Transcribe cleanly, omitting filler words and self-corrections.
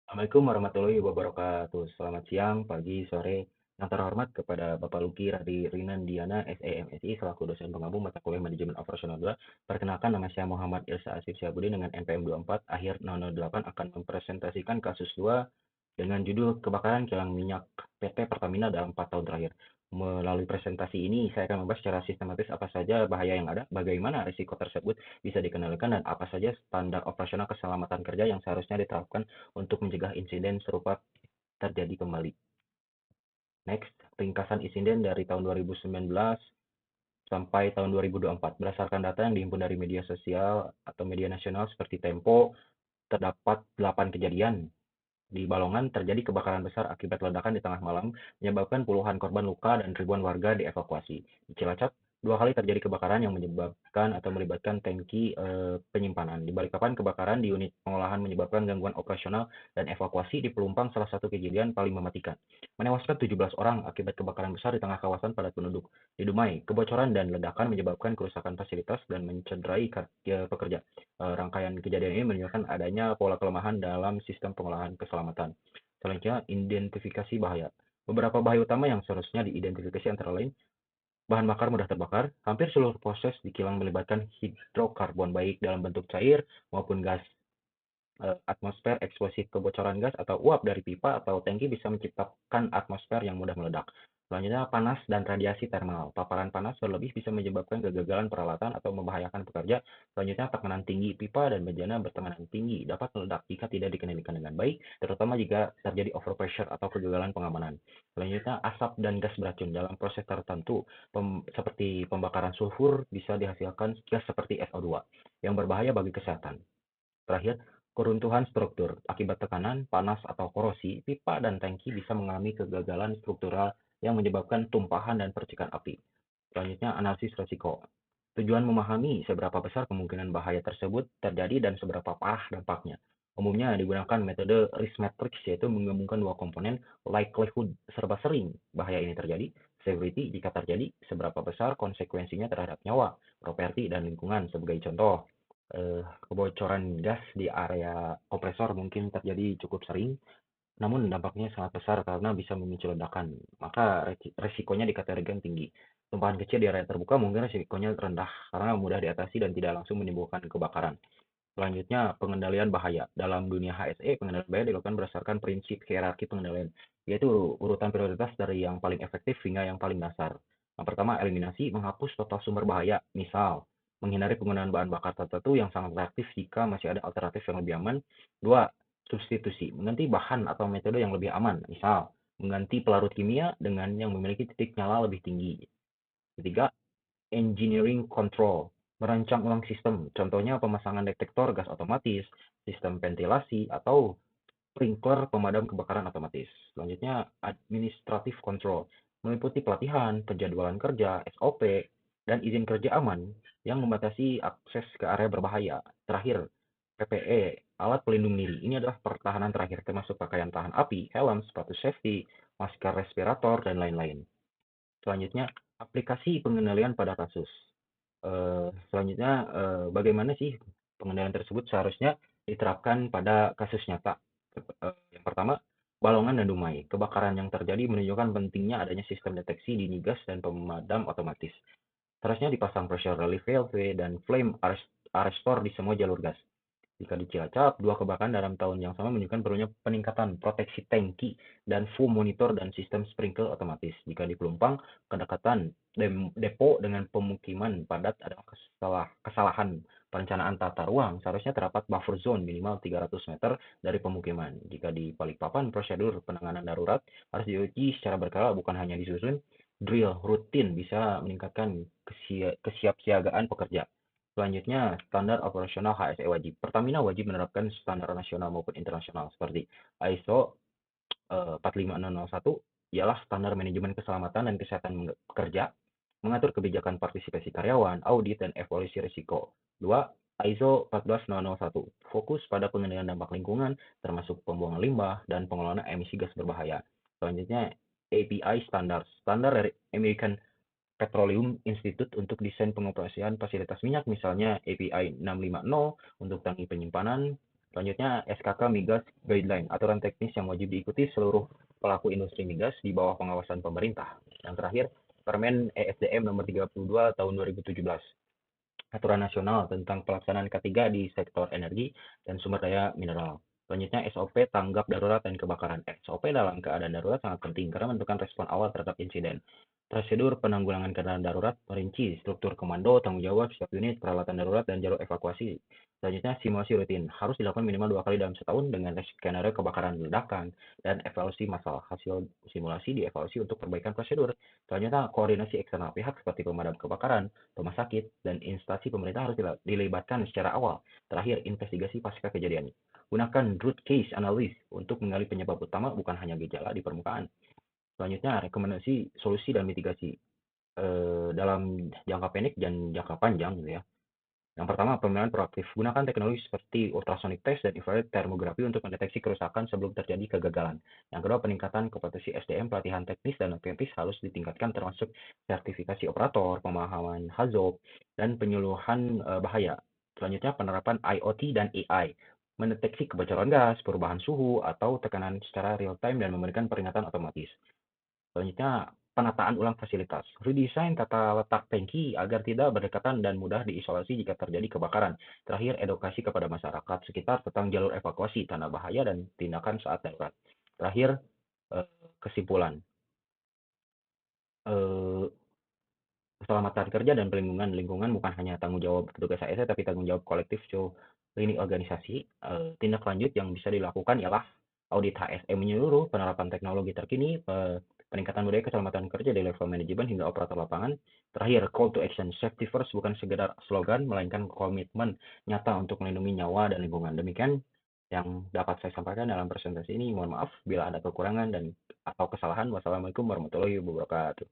Assalamualaikum warahmatullahi wabarakatuh. Selamat siang, pagi, sore. Yang terhormat kepada Bapak Luki Radi Rinandiana, SEMSI, selaku dosen penggabung mata kuliah Manajemen Operasional 2. Perkenalkan, nama saya Muhammad Ilsa Asif Syabudi dengan NPM 24 akhir 008 akan mempresentasikan kasus 2 dengan judul Kebakaran Kilang Minyak PT Pertamina dalam 4 tahun terakhir. Melalui presentasi ini, saya akan membahas secara sistematis apa saja bahaya yang ada, bagaimana risiko tersebut bisa dikendalikan, dan apa saja standar operasional keselamatan kerja yang seharusnya diterapkan untuk mencegah insiden serupa terjadi kembali. Next, ringkasan insiden dari tahun 2019 sampai tahun 2024. Berdasarkan data yang dihimpun dari media sosial atau media nasional seperti Tempo, terdapat 8 kejadian di Balongan terjadi kebakaran besar akibat ledakan di tengah malam, menyebabkan puluhan korban luka dan ribuan warga dievakuasi. Di Cilacap, 2 kali terjadi kebakaran yang menyebabkan atau melibatkan tangki penyimpanan. Di Balikpapan, kebakaran di unit pengolahan menyebabkan gangguan operasional dan evakuasi. Di Pelumpang, salah satu kejadian paling mematikan, menewaskan 17 orang akibat kebakaran besar di tengah kawasan padat penduduk. Di Dumai, kebocoran dan ledakan menyebabkan kerusakan fasilitas dan mencederai pekerja. Rangkaian kejadian ini menunjukkan adanya pola kelemahan dalam sistem pengolahan keselamatan. Selanjutnya, identifikasi bahaya. Beberapa bahaya utama yang seharusnya diidentifikasi antara lain: bahan bakar mudah terbakar. Hampir seluruh proses di kilang melibatkan hidrokarbon, baik dalam bentuk cair maupun gas. Atmosfer eksplosif, kebocoran gas atau uap dari pipa atau tangki bisa menciptakan atmosfer yang mudah meledak. Selanjutnya, panas dan radiasi termal. Paparan panas berlebih bisa menyebabkan kegagalan peralatan atau membahayakan pekerja. Selanjutnya, tekanan tinggi. Pipa dan bejana bertekanan tinggi dapat meledak jika tidak dikendalikan dengan baik, terutama jika terjadi overpressure atau kegagalan pengamanan. Selanjutnya, asap dan gas beracun. Dalam proses tertentu, seperti pembakaran sulfur, bisa dihasilkan gas seperti SO2 yang berbahaya bagi kesehatan. Terakhir, keruntuhan struktur. Akibat tekanan, panas, atau korosi, pipa dan tangki bisa mengalami kegagalan struktural yang menyebabkan tumpahan dan percikan api. Selanjutnya, analisis risiko. Tujuan memahami seberapa besar kemungkinan bahaya tersebut terjadi dan seberapa parah dampaknya. Umumnya digunakan metode risk matrix, yaitu menggabungkan dua komponen: likelihood, serba sering bahaya ini terjadi; severity, jika terjadi, seberapa besar konsekuensinya terhadap nyawa, properti, dan lingkungan. Sebagai contoh, kebocoran gas di area kompresor mungkin terjadi cukup sering, namun dampaknya sangat besar karena bisa memicu ledakan, maka resikonya dikategorikan tinggi. Tumpahan kecil di area terbuka mungkin resikonya rendah karena mudah diatasi dan tidak langsung menimbulkan kebakaran. Selanjutnya, pengendalian bahaya. Dalam dunia HSE, pengendalian bahaya dilakukan berdasarkan prinsip hierarki pengendalian, yaitu urutan prioritas dari yang paling efektif hingga yang paling dasar. Yang pertama, eliminasi, menghapus total sumber bahaya. Misal, menghindari penggunaan bahan bakar tertentu yang sangat reaktif jika masih ada alternatif yang lebih aman. Dua, substitusi, mengganti bahan atau metode yang lebih aman. Misal, mengganti pelarut kimia dengan yang memiliki titik nyala lebih tinggi. Ketiga, engineering control, merancang ulang sistem, contohnya pemasangan detektor gas otomatis, sistem ventilasi, atau sprinkler pemadam kebakaran otomatis. Selanjutnya, administrative control, meliputi pelatihan, penjadwalan kerja, SOP, dan izin kerja aman yang membatasi akses ke area berbahaya. Terakhir, PPE, alat pelindung diri. Ini adalah pertahanan terakhir, termasuk pakaian tahan api, helm, sepatu safety, masker respirator, dan lain-lain. Selanjutnya, aplikasi pengendalian pada kasus. Selanjutnya, bagaimana sih pengendalian tersebut seharusnya diterapkan pada kasus nyata? Yang pertama, Balongan dan Dumai. Kebakaran yang terjadi menunjukkan pentingnya adanya sistem deteksi dini gas dan pemadam otomatis. Seharusnya dipasang pressure relief valve dan flame arrestor di semua jalur gas. Jika di Cilacap, 2 kebakaran dalam tahun yang sama menunjukkan perlunya peningkatan proteksi tangki dan full monitor dan sistem sprinkler otomatis. Jika di Pelumpang, kedekatan depo dengan pemukiman padat adalah kesalahan perencanaan tata ruang. Seharusnya terdapat buffer zone minimal 300 meter dari pemukiman. Jika di Balikpapan, prosedur penanganan darurat harus diuji secara berkala, bukan hanya disusun. Drill rutin bisa meningkatkan kesiapsiagaan pekerja. Selanjutnya, standar operasional HSE wajib. Pertamina wajib menerapkan standar nasional maupun internasional seperti ISO 45001, ialah standar manajemen keselamatan dan kesehatan kerja, mengatur kebijakan partisipasi karyawan, audit, dan evaluasi risiko. 2. ISO 14001, fokus pada pengendalian dampak lingkungan, termasuk pembuangan limbah dan pengelolaan emisi gas berbahaya. Selanjutnya, API standar, standar dari American Petroleum Institute untuk desain pengoperasian fasilitas minyak, misalnya API 650 untuk tangki penyimpanan, Selanjutnya SKK Migas Guideline, aturan teknis yang wajib diikuti seluruh pelaku industri migas di bawah pengawasan pemerintah. Yang terakhir, Permen ESDM nomor 32 tahun 2017. Aturan nasional tentang pelaksanaan K3 di sektor energi dan sumber daya mineral. Selanjutnya SOP tanggap darurat dan kebakaran. SOP dalam keadaan darurat sangat penting karena menentukan respon awal terhadap insiden. Prosedur penanggulangan keadaan darurat merinci struktur komando, tanggung jawab setiap unit, peralatan darurat, dan jalur evakuasi. Selanjutnya simulasi rutin harus dilakukan minimal 2 kali dalam setahun dengan skenario kebakaran ledakan dan evaluasi masalah. Hasil simulasi dievaluasi untuk perbaikan prosedur. Selanjutnya koordinasi eksternal pihak seperti pemadam kebakaran, rumah sakit, dan instansi pemerintah harus dilibatkan secara awal. Terakhir, investigasi pasca kejadian. Gunakan root case analysis untuk menggali penyebab utama bukan hanya gejala di permukaan. Selanjutnya, rekomendasi solusi dan mitigasi dalam jangka pendek dan jangka panjang gitu ya. Yang pertama, pemilihan proaktif. Gunakan teknologi seperti ultrasonic test dan infrared thermography untuk mendeteksi kerusakan sebelum terjadi kegagalan. Yang kedua, peningkatan kompetensi SDM, pelatihan teknis dan teknis harus ditingkatkan termasuk sertifikasi operator, pemahaman hazard, dan penyuluhan bahaya. Selanjutnya, penerapan IoT dan AI. Mendeteksi kebocoran gas, perubahan suhu, atau tekanan secara real time dan memberikan peringatan otomatis. Selanjutnya, penataan ulang fasilitas. Redesain tata letak tangki agar tidak berdekatan dan mudah diisolasi jika terjadi kebakaran. Terakhir, edukasi kepada masyarakat sekitar tentang jalur evakuasi, tanda bahaya, dan tindakan saat darurat. Terakhir, kesimpulan. Eh, Keselamatan kerja dan pelindungan lingkungan bukan hanya tanggung jawab petugas ASN, tapi tanggung jawab kolektif lini organisasi. Tindak lanjut yang bisa dilakukan ialah audit HSE menyeluruh, penerapan teknologi terkini, peningkatan budaya keselamatan kerja di level manajemen hingga operator lapangan. Terakhir, call to action, safety first bukan sekedar slogan, melainkan komitmen nyata untuk melindungi nyawa dan lingkungan. Demikian yang dapat saya sampaikan dalam presentasi ini. Mohon maaf bila ada kekurangan dan atau kesalahan. Wassalamualaikum warahmatullahi wabarakatuh.